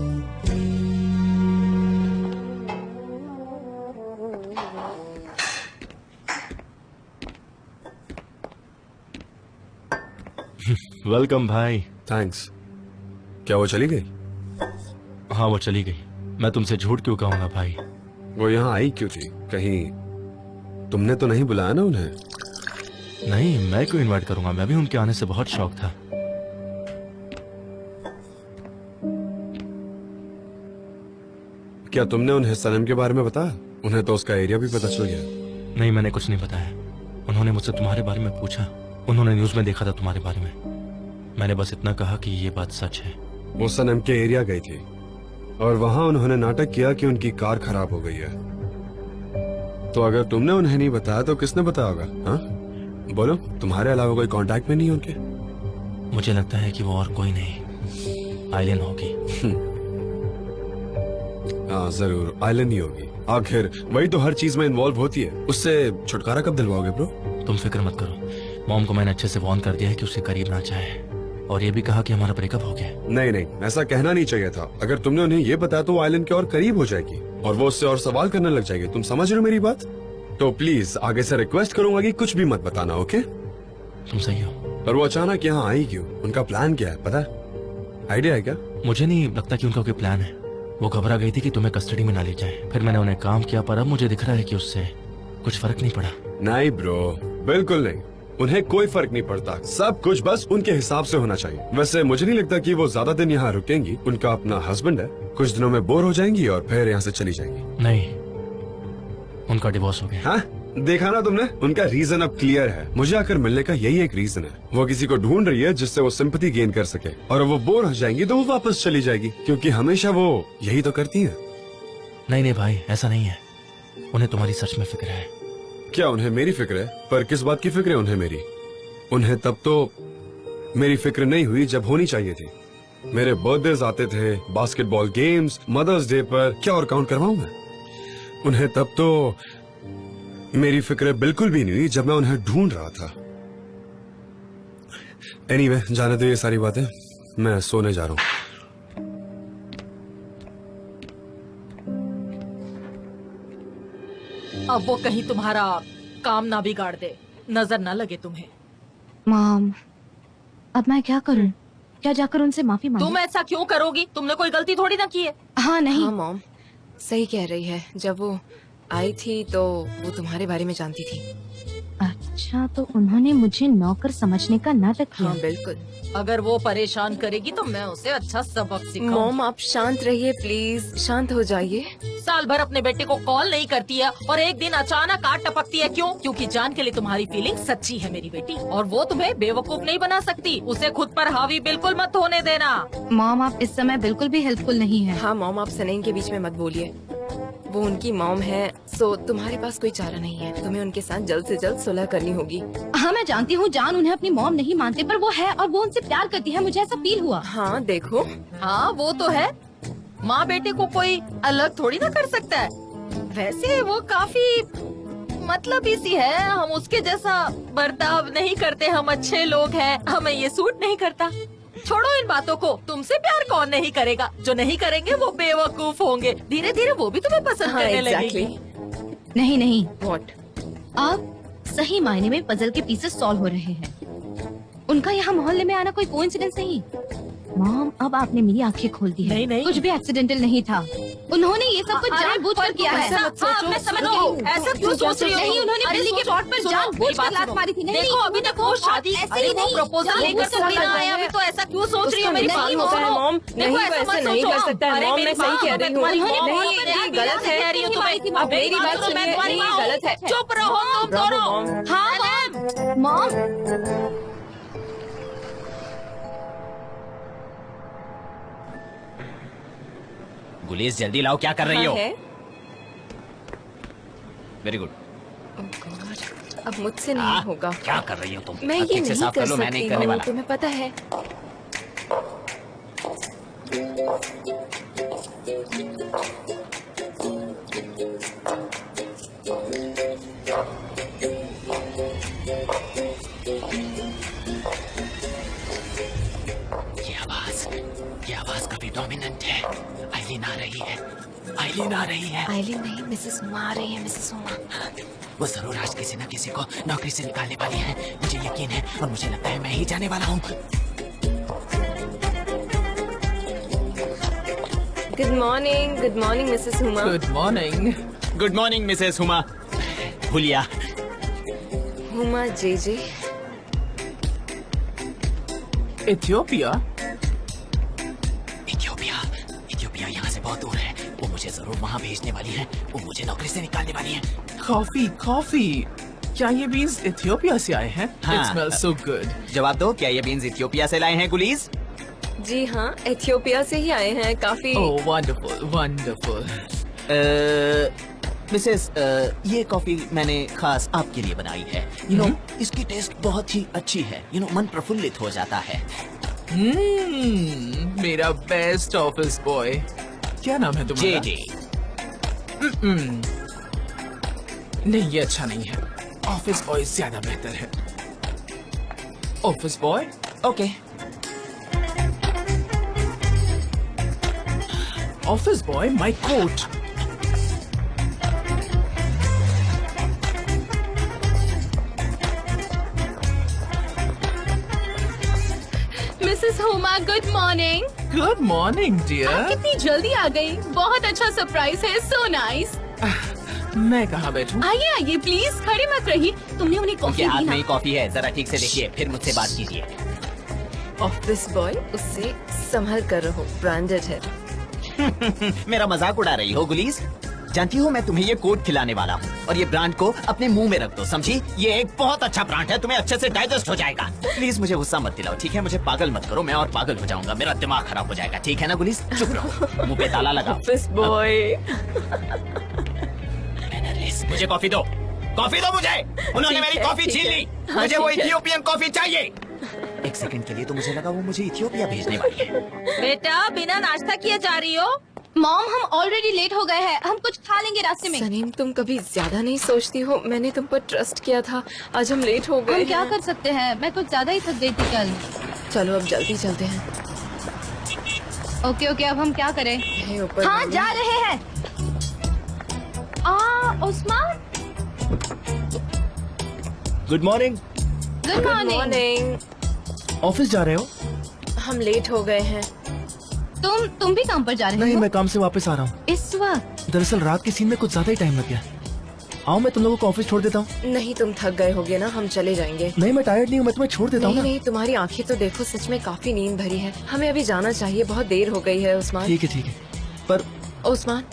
G: वेलकम भाई।
B: थैंक्स। क्या वो चली गई?
G: हाँ, वो चली गई। मैं तुमसे झूठ क्यों कहूंगा भाई?
B: वो यहाँ आई क्यों थी? कहीं तुमने तो नहीं बुलाया ना उन्हें?
G: नहीं, मैं क्यों इनवाइट करूंगा? मैं भी उनके आने से बहुत शौक था।
B: क्या तुमने उन्हें सनम के बारे में बताया? उन्हें तो उसका एरिया भी पता चल गया।
G: नहीं, मैंने कुछ नहीं बताया। उन्होंने मुझसे तुम्हारे बारे में पूछा। उन्होंने न्यूज में देखा था तुम्हारे बारे में। मैंने बस इतना कहा कि ये बात सच है।
B: वो सनम के एरिया गई थी और वहां उन्होंने नाटक किया कि उनकी कार खराब हो गई है। तो अगर तुमने उन्हें नहीं बताया तो किसने बताया होगा? हाँ, बोलो, तुम्हारे अलावा कोई कांटेक्ट में नहीं है उनके?
G: मुझे लगता है कि वो और कोई नहीं, आइलैंड होगी।
B: हाँ जरूर, आइलैंड ही होगी। आखिर वही तो हर चीज में इन्वॉल्व होती है। उससे छुटकारा कब दिलवाओगे ब्रो?
G: तुम फिक्र मत करो। मॉम को मैंने अच्छे से वार्न कर दिया है कि उसके करीब ना जाए, और ये भी कहा कि हमारा ब्रेकअप हो गया।
B: नहीं नहीं, ऐसा कहना नहीं चाहिए था। अगर तुमने उन्हें ये बताया तो वो आइलैंड के और करीब हो जाएगी और वो उससे और सवाल करने लग जाएगी। तुम समझ रहे हो मेरी बात? तो प्लीज आगे से रिक्वेस्ट करूंगा कि कुछ भी मत बताना, ओके?
G: तुम सही हो।
B: पर वो अचानक यहाँ आई क्यों? उनका प्लान क्या है, पता है? आइडिया है क्या?
G: मुझे नहीं लगता कि उनका कोई प्लान है। वो घबरा गई थी कि तुम्हें कस्टडी में ना ले जाए। फिर मैंने उन्हें काम किया, पर अब मुझे दिख रहा है कि उससे कुछ फर्क नहीं पड़ा।
B: नहीं ब्रो, बिल्कुल नहीं। उन्हें कोई फर्क नहीं पड़ता। सब कुछ बस उनके हिसाब से होना चाहिए। वैसे मुझे नहीं लगता कि वो ज्यादा दिन यहाँ रुकेंगी। उनका अपना हस्बैंड है, कुछ दिनों में बोर हो जाएंगी और फिर यहाँ से चली जाएंगी।
G: नहीं, उनका डिवोर्स हो गया।
B: हाँ, देखा ना तुमने? उनका रीजन अब क्लियर है। मुझे आकर मिलने का यही एक रीजन है। वो किसी को ढूंढ रही है जिससे वो सिंपैथी गेन कर सके, और वो बोर हो जाएंगी तो वो वापस चली जाएगी, क्योंकि हमेशा वो यही तो करती है।
G: नहीं नहीं भाई, ऐसा नहीं है। उन्हें तुम्हारी सच में फिक्र है।
B: क्या उन्हें मेरी फिक्र है? पर किस बात की फिक्र है उन्हें मेरी? उन्हें तब तो मेरी फिक्र नहीं हुई जब होनी चाहिए थी। मेरे बर्थडेज आते थे, बास्केटबॉल गेम्स, मदर्स डे पर, क्या और काउंट करवाऊं मैं उन्हें? तब तो मेरी फिक्र बिल्कुल भी नहीं हुई जब मैं उन्हें ढूंढ रहा था। एनीवे, जाने दो ये सारी बातें, मैं सोने जा रहा हूँ।
H: अब वो कहीं तुम्हारा काम ना बिगाड़ दे, नजर ना लगे तुम्हें।
A: मॉम, अब मैं क्या करूं? क्या जाकर उनसे माफी मांगूं?
H: तुम ऐसा क्यों करोगी? तुमने कोई गलती थोड़ी ना की है।
A: हाँ नहीं।
I: हाँ मॉम, सही कह रही है। जब वो आई थी तो वो तुम्हारे बारे में जानती थी।
A: अच्छा, तो उन्होंने मुझे नौकर समझने का नाटक किया।
I: हाँ बिल्कुल।
H: अगर वो परेशान करेगी तो मैं उसे अच्छा सबक सिखाऊंगी।
I: मॉम आप शांत रहिए प्लीज, शांत हो जाइए।
H: साल भर अपने बेटे को कॉल नहीं करती है और एक दिन अचानक आग टपकती है। क्यों? क्योंकि जान के लिए तुम्हारी फीलिंग सच्ची है मेरी बेटी, और वो तुम्हें बेवकूफ नहीं बना सकती। उसे खुद पर हावी बिल्कुल मत होने देना।
A: मॉम, आप इस समय बिल्कुल भी हेल्पफुल नहीं है।
I: हाँ मॉम, आप सनैन के बीच में मत बोलिए। वो उनकी मॉम है, सो तुम्हारे पास कोई चारा नहीं है। तुम्हें उनके साथ जल्द से जल्द सुलह करनी होगी।
A: हाँ मैं जानती हूँ जान उन्हें अपनी मॉम नहीं मानते, पर वो है और वो उनसे प्यार करती है, मुझे ऐसा फील हुआ।
I: हाँ देखो।
H: हाँ वो तो है, माँ बेटे को कोई अलग थोड़ी ना कर सकता है। वैसे वो काफी मतलबी सी है, हम उसके जैसा बर्ताव नहीं करते। हम अच्छे लोग हैं, हमें ये सूट नहीं करता। छोड़ो इन बातों को। तुमसे प्यार कौन नहीं करेगा? जो नहीं करेंगे वो बेवकूफ होंगे। धीरे धीरे वो भी तुम्हें पसंद
I: हाँ,
H: करने
I: exactly.
H: लगेगी।
A: नहीं नहीं,
I: What?
A: आप सही मायने में पजल के पीसेस सॉल्व हो रहे हैं। उनका यहाँ मोहल्ले में आना कोई कोइंसिडेंस नहीं। मॉम, अब आपने मेरी आंखें खोल दी है।
H: नहीं, नहीं।
A: कुछ भी एक्सीडेंटल नहीं था। उन्होंने ये सब कुछ जानबूझकर किया है।
H: ऐसा मत सोचो।
A: मैं समझ
H: सुनो,
A: गई हूँ।
H: ऐसा क्यों सोच रही हो?
A: नहीं, उन्होंने
H: अरे
A: बिल्ली के
H: सोचो,
A: पॉट पर
H: सुनो,
A: जानबूझकर
H: मेरी बात
A: लात मारी थी। नहीं,
H: देखो अभी तक वो शादी,
A: ऐसे
H: अरे
A: ही
H: वो
A: नहीं,
H: प्रपोजल लेकर
A: जानबूझकर
H: थोड़ी ना
A: लात
H: आया।
A: मारी
H: अभी तो ऐसा क्यों सोच रही हो?
I: उसका
H: मेरी
I: नहीं
H: बात
I: होता है
H: सुनो।
I: मॉम,
H: देखो,
I: नहीं
H: ऐसा
I: वैसे
H: मत
I: नहीं
H: सोचो।
I: कर सकता है
H: अरे
I: मॉम,
H: मेरी
I: मैं सही
H: बात,
I: कह
H: मैं
I: रही हूँ।
H: तुम्हारी माँ हूँ,
I: नहीं
H: मैं
I: ये गलत है।
H: कह रही हूँ तुम्हें।
I: अब मेरी बात
H: सुनो, मैं
I: सुनिए,
H: तुम्हारी
I: नहीं
H: माँ हूँ।
I: गलत है।
H: चुप रहो तुम
I: ब्रावो,
H: दोनों।
I: मॉम।
H: हाँ
A: मॉम,
D: गुलीस जल्दी लाओ, क्या कर रही हो?
I: है?
D: Very good.
I: Oh God, अब मुझसे नहीं होगा।
D: क्या कर रही हो तुम?
I: मैं
D: अब
I: ये
D: ठीक से
I: नहीं
D: साफ
I: कर
D: कर लो, मैं नहीं
I: सकती
D: करने
I: हूँ,
D: वाला।
I: तुम्हें पता है।
G: ये आवाज काफी डोमिनेंट है। आइलिन आ रही है, आइलिन आ रही है।
I: आइलिन नहीं, मिसेस उमा आ रही है। मिसेस उमा।
G: वो जरूर आज किसी न किसी को नौकरी से निकालने वाली है, मुझे यकीन है, और मुझे लगता है मैं ही जाने वाला हूँ।
I: Good morning Mrs Uma.
F: Good morning.
D: Good morning Mrs Huma. हुलिया।
I: उमा जे।
F: इथियोपिया?
G: इथियोपिया यहाँ से बहुत दूर है। वो मुझे जरूर वहाँ भेजने वाली है, वो मुझे नौकरी से निकालने वाली है।
F: कॉफी। क्या ये बीन्स इथियोपिया से आए हैं?
D: हाँ।
F: It smells so good.
D: जवाब दो, क्या ये बीन्स इथियोपिया से लाए हैं गुलीस?
I: जी हाँ, इथियोपिया से ही आए हैं। काफी
F: Oh, wonderful.
D: मिसेस, ये कॉफी मैंने खास आपके लिए बनाई है। यू नो, इसकी टेस्ट बहुत ही अच्छी है। यू नो, मन प्रफुल्लित हो जाता है।
F: मेरा बेस्ट ऑफिस बॉय। क्या नाम है तुम्हारा?
D: जे।
F: नहीं, ये अच्छा नहीं है। ऑफिस बॉय ज्यादा बेहतर है। Office boy?
D: Okay.
F: Office boy, my coat.
C: Mrs Huma, good morning.
F: Good morning dear.
C: कितनी जल्दी आ गई, बहुत अच्छा सरप्राइज है। So nice.
F: मैं कहाँ बैठूं?
C: आइए आइए प्लीज, खड़ी मत रहिए। तुमने उन्हें
D: उनके
C: कॉफी
D: हाथ
C: दी
D: में
C: ना?
D: ही कॉफी है, जरा ठीक से देखिए, फिर मुझसे बात कीजिए।
I: ऑफिस बॉय, उससे संभल कर रहो, ब्रांडेड है।
D: मेरा मजाक उड़ा रही हो गुलीस? जानती हो मैं तुम्हें ये कोट खिलाने वाला हूँ, और ये ब्रांड को अपने मुंह में रख दो, समझी? ये एक बहुत अच्छा ब्रांड है, तुम्हें अच्छे से डाइजेस्ट हो जाएगा। प्लीज मुझे गुस्सा मत दिलाओ, ठीक है? मुझे पागल मत करो, मैं और पागल हो जाऊंगा, मेरा दिमाग खराब हो जाएगा, ठीक है ना गुलीस? चुप रहो, मुंह पे ताला लगाओ।
I: Office boy.
D: मुझे कॉफी दो मुझे। उन्होंने मेरी कॉफी छीन ली। मुझे वो इथियोपियन कॉफी चाहिए। एक सेकंड के लिए तो मुझे लगा वो मुझे इथियोपिया भेजने वाली है।
H: बेटा बिना नाश्ता किए जा रही हो?
A: मॉम हम ऑलरेडी लेट हो गए हैं, हम कुछ खा लेंगे रास्ते में।
I: सनीम तुम कभी ज्यादा नहीं सोचती हो, मैंने तुम पर ट्रस्ट किया था, आज हम लेट हो गए
A: हम क्या
I: हैं।
A: कर सकते हैं, मैं कुछ ज्यादा ही थक गई थी कल।
I: चलो अब जल्दी चलते हैं।
A: ओके ओके, अब हम क्या करें?
I: है ऊपर
A: हाँ
I: वाली।
A: जा रहे हैं। Usman,
G: good morning.
A: Good
I: good
A: morning.
I: Morning.
G: Office जा रहे हो?
I: हम लेट हो गए हैं।
A: तुम भी काम पर जा रहे
G: नहीं,
A: हो?
G: मैं काम से वापस आ रहा हूँ।
A: इस वक्त?
G: दरअसल रात के सीन में कुछ ज्यादा ही टाइम लग गया। आओ मैं तुम लोगों को ऑफिस छोड़ देता हूँ।
I: नहीं तुम थक गए होगे ना, हम चले जाएंगे।
G: नहीं मैं टायर्ड नहीं हूँ, मैं तुम्हें छोड़ देता हूँ
I: नहीं
G: ना।
I: नहीं, तुम्हारी आंखें तो देखो, सच में काफी नींद भरी है। हमें अभी जाना चाहिए, बहुत देर हो गई है उस्मान।
G: ठीक है पर
I: उस्मान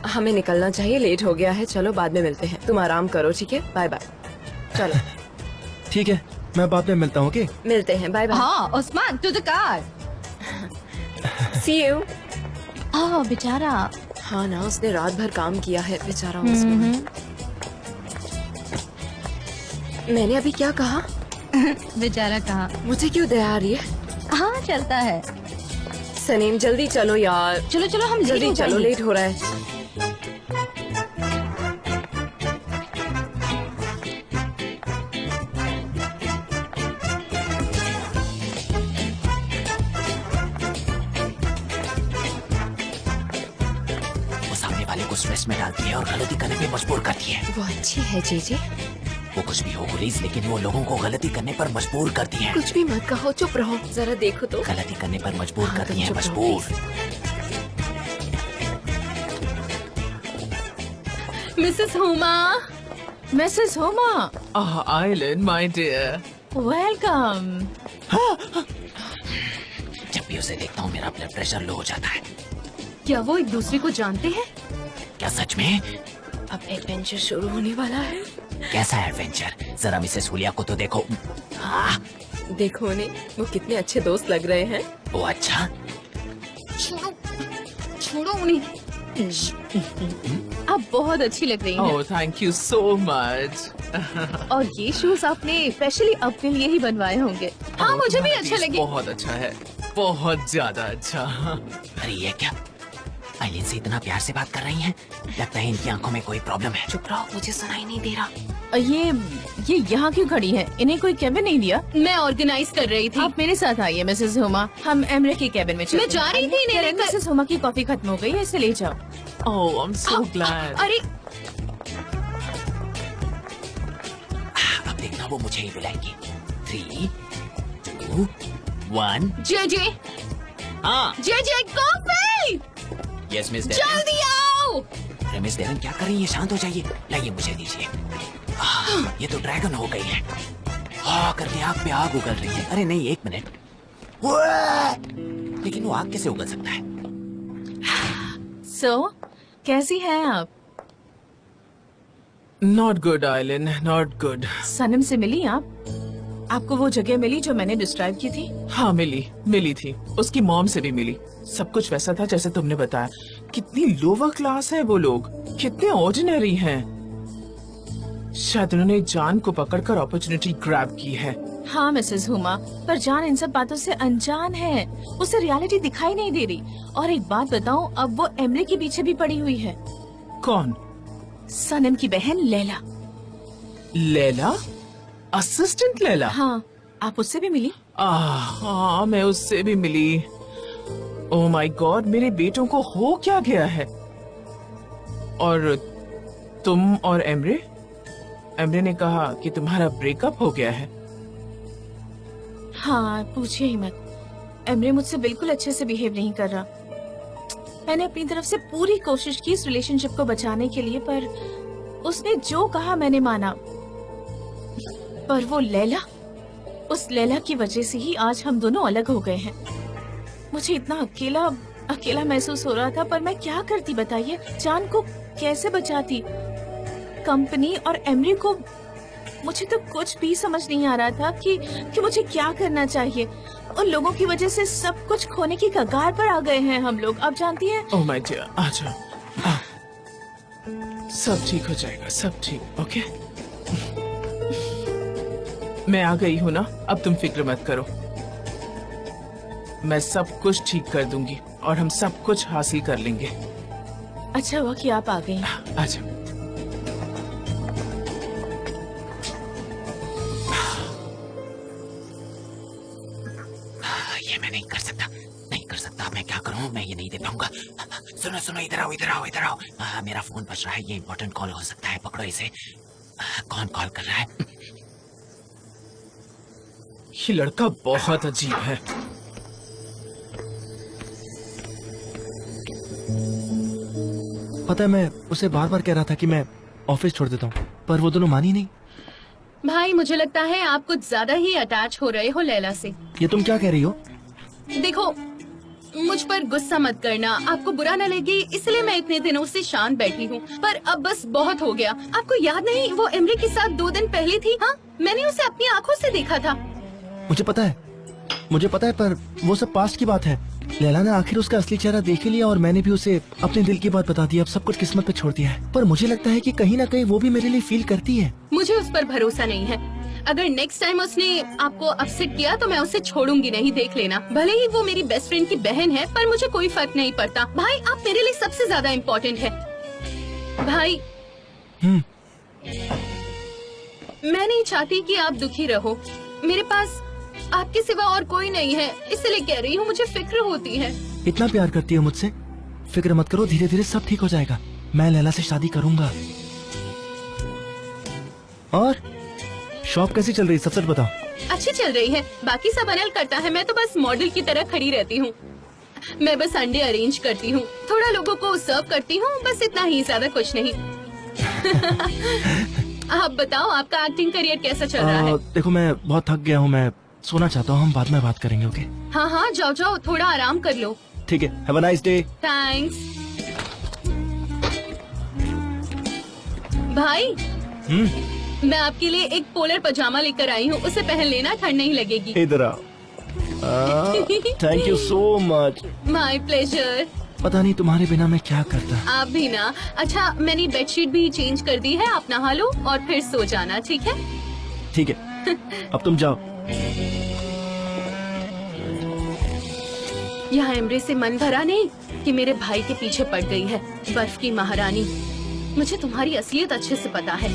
I: हमें निकलना चाहिए, लेट हो गया है। चलो बाद में मिलते हैं, तुम आराम करो, ठीक है? Bye bye. चलो
G: ठीक है, मैं बाद में मिलता हूँ। ओके
I: मिलते हैं, बाय बाय।
A: हाँ Usman, to the car.
I: See you.
A: बेचारा।
I: हाँ ना, उसने रात भर काम किया है बेचारा उस्मान। मैंने अभी क्या कहा?
A: बेचारा कहा।
I: मुझे क्यों दया आ रही है?
A: हाँ चलता है।
I: सनीम जल्दी चलो यार,
A: चलो चलो, हम
I: जल्दी चलो, लेट हो रहा है।
D: वो सामने वाले को स्ट्रेस में डालती है और गलती करने पे मजबूर करती है।
I: वो अच्छी है जीजी।
D: वो कुछ भी हो गुलीज, लेकिन वो लोगों को गलती करने पर मजबूर करती है।
I: कुछ भी मत कहो, चुप रहो, जरा देखो तो।
D: गलती करने पर मजबूर
I: हाँ,
D: करती
I: तुम
D: है,
I: चुप रहो,
D: मजबूर।
C: Mrs Huma, Mrs Huma,
F: Aylin my dear,
C: welcome.
D: जब भी उसे देखता हूँ मेरा ब्लड प्रेशर लो हो जाता है।
C: क्या वो एक दूसरे को जानते हैं?
D: क्या सच में?
I: अब एडवेंचर शुरू होने वाला है।
D: कैसा एडवेंचर? जरा मिसेस हुलिया को तो देखो। हाँ,
I: देखो उन्हें, वो कितने अच्छे दोस्त लग रहे हैं।
D: वो अच्छा।
C: छोड़ो उन्हें। आप बहुत अच्छी लग रही हैं।
F: Oh thank you so much.
C: और ये शूज आपने स्पेशली अपने लिए ही बनवाए होंगे। हाँ मुझे भी अच्छा लगे।
F: बहुत अच्छा है, बहुत ज्यादा अच्छा।
D: अरे ये क्या? आइलिन से इतना प्यार से बात कर रही हैं। लगता है इनकी आंखों में कोई प्रॉब्लम है।
I: चुप रहो, मुझे सुनाई नहीं दे रहा।
C: ये यहाँ क्यों खड़ी हैं? इन्हें कोई कैबिन नहीं दिया? मैं ऑर्गेनाइज कर रही थी। आप मेरे साथ आइए मिसेस हुमा, हम एमरे के कैबिन में चलते हैं। मैं जा रही थी इन्हें लेकर। मिसेस हुमा की कॉफी खत्म हो गई है, इसे ले जाओ।
F: ओह आई एम सो ग्लैड।
C: अरे
D: अब देखना वो मुझे ही बुलाएंगी। 3, 2, 1।
C: जे
D: हाँ,
C: जे कॉफी,
D: यस मिस
C: जल्दी आओ।
D: अरे मिस डेरन क्या कर रही है? शांत हो जाइए। लाइए मुझे दीजिए। ये तो ड्रैगन हो गई है। हाँ करके आग पे आग उगल रही है। अरे नहीं, 1 मिनट। लेकिन वो आग कैसे उगल सकता है?
C: सो कैसी हैं आप?
F: Not good Aylin, not good.
C: Sanam से मिली आप? आपको वो जगह मिली जो मैंने डिस्क्राइब की थी?
F: हाँ मिली थी, उसकी मॉम से भी मिली। सब कुछ वैसा था जैसे तुमने बताया। कितनी लोअर क्लास है वो लोग, कितने ऑर्डिनरी हैं। शायद उन्होंने जान को पकड़कर अपॉर्चुनिटी ग्रैब की है।
C: हाँ मिसेस हुमा, पर जान इन सब बातों से अनजान है। उसे रियलिटी दिखाई नहीं दे रही। और एक बात बताऊं, अब वो एमरे के पीछे भी पड़ी हुई है।
F: कौन?
C: सनम की बहन लैला।
F: लैला? असिस्टेंट लैला?
C: हाँ, आप उससे भी मिली?
F: हाँ मैं उससे भी मिली। ओह माय गॉड, मेरे बेटों को हो क्या गया है? और तुम और एमरे? एमरे ने कहा कि तुम्हारा ब्रेकअप हो गया है।
C: हाँ पूछिए ही मत। एमरे मुझसे बिल्कुल अच्छे से बिहेव नहीं कर रहा। मैंने अपनी तरफ से पूरी कोशिश की इस रिलेशनशिप को बचाने के लिए, पर उसने जो कहा मैंने माना। पर वो लैला, उस लैला की वजह से ही आज हम दोनों अलग हो गए हैं। मुझे इतना अकेला महसूस हो रहा था, पर मैं क्या करती बताइए? जान को कैसे बचाती? कंपनी और एमरी को, मुझे तो कुछ भी समझ नहीं आ रहा था कि मुझे क्या करना चाहिए। उन लोगों की वजह से सब कुछ खोने की कगार पर आ गए हैं हम लोग। अब जानती हैं?
F: ओह माय डियर, आजा। सब ठीक हो जाएगा, सब ठीक। ओके मैं आ गई हूँ ना, अब तुम फिक्र मत करो। मैं सब कुछ ठीक कर दूंगी और हम सब कुछ हासिल कर लेंगे।
H: अच्छा हुआ कि आप आ गए।
F: आजा।
D: ये मैं नहीं कर सकता, नहीं कर सकता। मैं क्या करूं? मैं ये नहीं दे पाऊंगा। सुनो सुनो, इधर आओ इधर आओ इधर आओ। मेरा फोन बज रहा है, ये इम्पोर्टेंट कॉल हो सकता है, पकड़ो इसे। कौन कॉल कर रहा है?
F: ये लड़का बहुत अजीब है।
G: पता है, मैं उसे बार बार कह रहा था कि मैं ऑफिस छोड़ देता हूँ, पर वो दोनों मानी नहीं।
C: भाई मुझे लगता है आप कुछ ज्यादा ही अटैच हो रहे हो लैला से।
G: ये तुम क्या कह रही हो?
C: देखो, मुझ पर गुस्सा मत करना, आपको बुरा न लगे इसलिए मैं इतने दिनों से शांत बैठी हूँ, पर अब बस बहुत हो गया। आपको याद नहीं वो इमरी के साथ 2 दिन पहले थी? हाँ, मैंने उसे अपनी आंखों से देखा था।
G: मुझे पता है, पर वो सब पास्ट की बात है। लैला ने आखिर उसका असली चेहरा देख ही लिया और मैंने भी उसे अपने दिल की बात बता दी। अब सब कुछ किस्मत पे छोड़ दिया है, पर मुझे लगता है कि कहीं ना कहीं वो भी मेरे लिए फील करती है।
C: मुझे उस पर भरोसा नहीं है। अगर नेक्स्ट टाइम उसने आपको अपसेट किया तो मैं उसे छोड़ूंगी नहीं, देख लेना। भले ही वो मेरी बेस्ट फ्रेंड की बहन है, पर मुझे कोई फर्क नहीं पड़ता। भाई आप मेरे लिए सबसे ज्यादा इम्पोर्टेंट है। भाई मैं नहीं चाहती कि आप दुखी रहो। मेरे पास आपके सिवा और कोई नहीं है, इसलिए कह रही हूँ, मुझे फिक्र होती है।
G: इतना प्यार करती हो मुझसे? फिक्र मत करो, धीरे धीरे सब ठीक हो जाएगा। मैं लैला से शादी करूंगा। और शॉप कैसी चल रही है, सब सच बताओ।
C: अच्छी चल रही है, बाकी सब अनिल करता है, मैं तो बस मॉडल की तरह खड़ी रहती हूँ। मैं बस अंडे अरेंज करती हूँ, थोड़ा लोगों को सर्व करती हूँ, बस इतना ही, ज्यादा कुछ नहीं। आप बताओ, आपका एक्टिंग करियर कैसा चल रहा है?
G: देखो, मैं बहुत थक गया हूँ, मैं सोना चाहता हूँ। हम बाद में बात करेंगे, ओके?
C: हाँ हाँ, जाओ जाओ, थोड़ा आराम कर लो।
G: ठीक है, have a nice day.
C: Thanks. भाई मैं आपके लिए एक पोलर पजामा लेकर आई हूँ, उसे पहन लेना, ठंड नहीं लगेगी।
G: इधर आओ। Thank you so much.
C: My pleasure.
G: पता नहीं तुम्हारे बिना मैं क्या करता।
C: आप भी ना। अच्छा, मैंने बेडशीट भी चेंज कर दी है, आप नहा लो और फिर सो जाना, ठीक है?
G: ठीक है, अब तुम जाओ।
C: यहाँ इमरे से मन भरा नहीं कि मेरे भाई के पीछे पड़ गई है, बर्फ की महारानी। मुझे तुम्हारी असलियत अच्छे से पता है।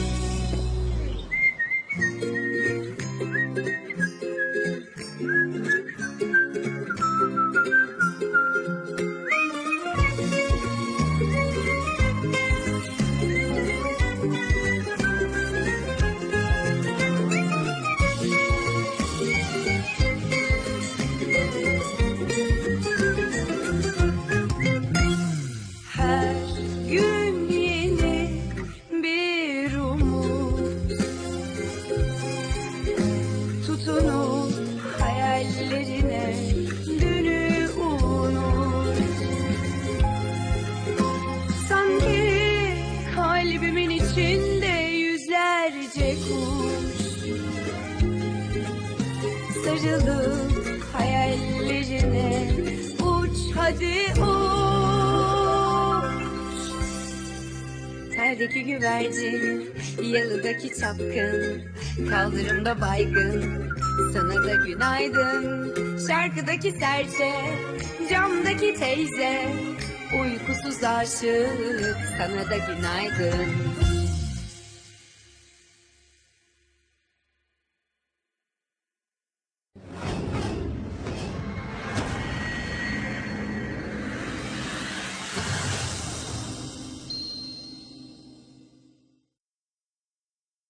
J: Sarılıp hayallerine uç hadi uç. Perdeki güvercin, yalıdaki çapkın, kaldırımda baygın, sana da günaydın. Şarkıdaki serçe, camdaki teyze, uykusuz aşık, sana da günaydın.